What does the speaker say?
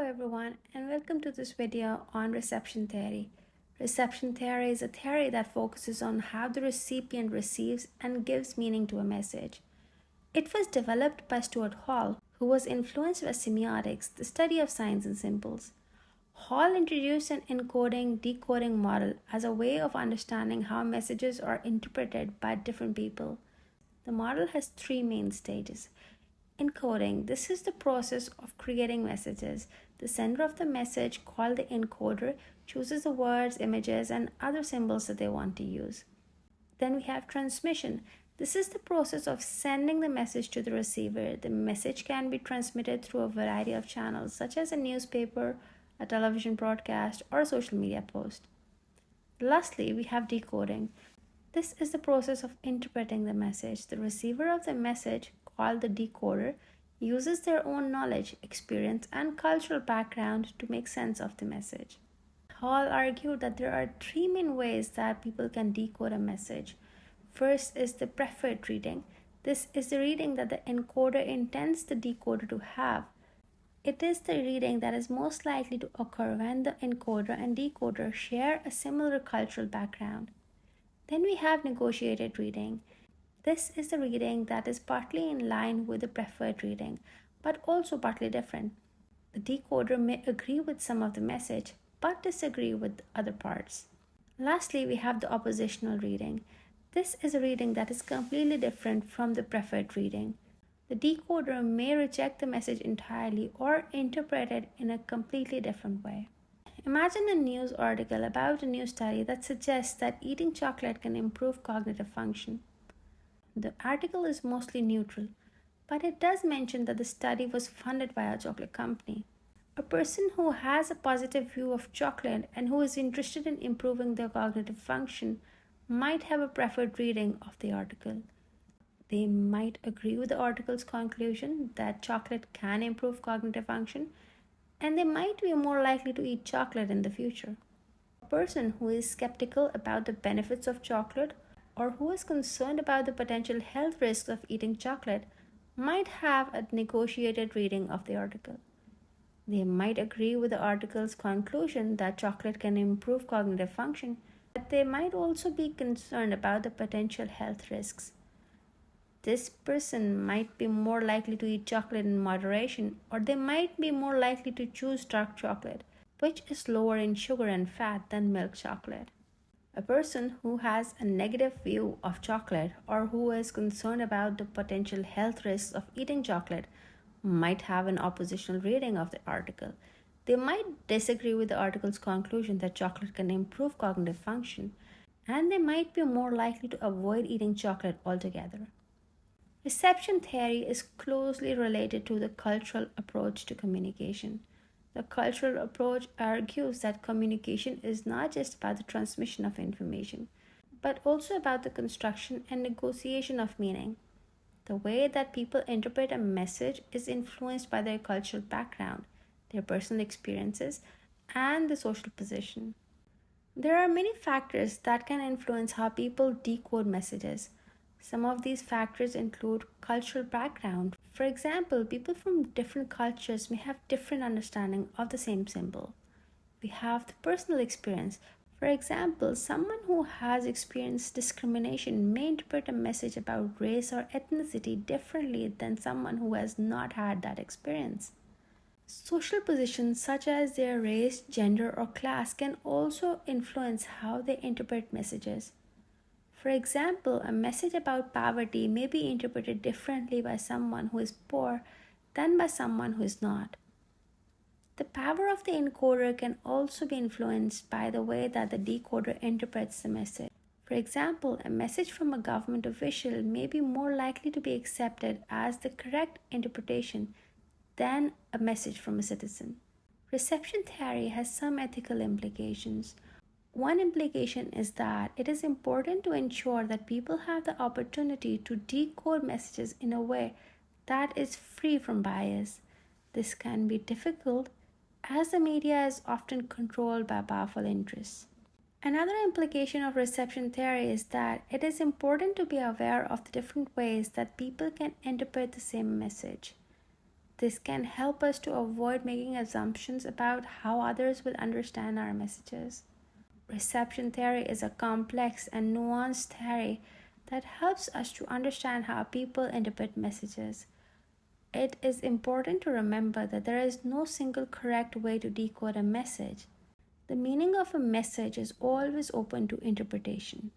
everyone, and welcome to this video on reception theory. Reception theory is a theory that focuses on how the recipient receives and gives meaning to a message. It was developed by Stuart Hall, who was influenced by semiotics, the study of signs and symbols. Hall introduced an encoding-decoding model as a way of understanding how messages are interpreted by different people. The model has three main stages. Encoding. This is the process of creating messages. The sender of the message, called the encoder, chooses the words, images, and other symbols that they want to use. Then we have transmission. This is the process of sending the message to the receiver. The message can be transmitted through a variety of channels, such as a newspaper, a television broadcast, or a social media post. Lastly, we have decoding. This is the process of interpreting the message. The receiver of the message, called the decoder, uses their own knowledge, experience, and cultural background to make sense of the message. Hall argued that there are three main ways that people can decode a message. First is the preferred reading. This is the reading that the encoder intends the decoder to have. It is the reading that is most likely to occur when the encoder and decoder share a similar cultural background. Then we have negotiated reading. This is the reading that is partly in line with the preferred reading, but also partly different. The decoder may agree with some of the message, but disagree with other parts. Lastly, we have the oppositional reading. This is a reading that is completely different from the preferred reading. The decoder may reject the message entirely or interpret it in a completely different way. Imagine a news article about a new study that suggests that eating chocolate can improve cognitive function. The article is mostly neutral, but it does mention that the study was funded by a chocolate company. A person who has a positive view of chocolate and who is interested in improving their cognitive function might have a preferred reading of the article. They might agree with the article's conclusion that chocolate can improve cognitive function, and they might be more likely to eat chocolate in the future. A person who is skeptical about the benefits of chocolate or who is concerned about the potential health risks of eating chocolate might have a negotiated reading of the article. They might agree with the article's conclusion that chocolate can improve cognitive function, but they might also be concerned about the potential health risks. This person might be more likely to eat chocolate in moderation, or they might be more likely to choose dark chocolate, which is lower in sugar and fat than milk chocolate. A person who has a negative view of chocolate or who is concerned about the potential health risks of eating chocolate might have an oppositional reading of the article. They might disagree with the article's conclusion that chocolate can improve cognitive function, and they might be more likely to avoid eating chocolate altogether. Reception theory is closely related to the cultural approach to communication. The cultural approach argues that communication is not just about the transmission of information, but also about the construction and negotiation of meaning. The way that people interpret a message is influenced by their cultural background, their personal experiences, and the social position. There are many factors that can influence how people decode messages. Some of these factors include cultural background. For example, people from different cultures may have different understanding of the same symbol. We have the personal experience. For example, someone who has experienced discrimination may interpret a message about race or ethnicity differently than someone who has not had that experience. Social positions such as their race, gender, or class can also influence how they interpret messages. For example, a message about poverty may be interpreted differently by someone who is poor than by someone who is not. The power of the encoder can also be influenced by the way that the decoder interprets the message. For example, a message from a government official may be more likely to be accepted as the correct interpretation than a message from a citizen. Reception theory has some ethical implications. One implication is that it is important to ensure that people have the opportunity to decode messages in a way that is free from bias. This can be difficult as the media is often controlled by powerful interests. Another implication of reception theory is that it is important to be aware of the different ways that people can interpret the same message. This can help us to avoid making assumptions about how others will understand our messages. Reception theory is a complex and nuanced theory that helps us to understand how people interpret messages. It is important to remember that there is no single correct way to decode a message. The meaning of a message is always open to interpretation.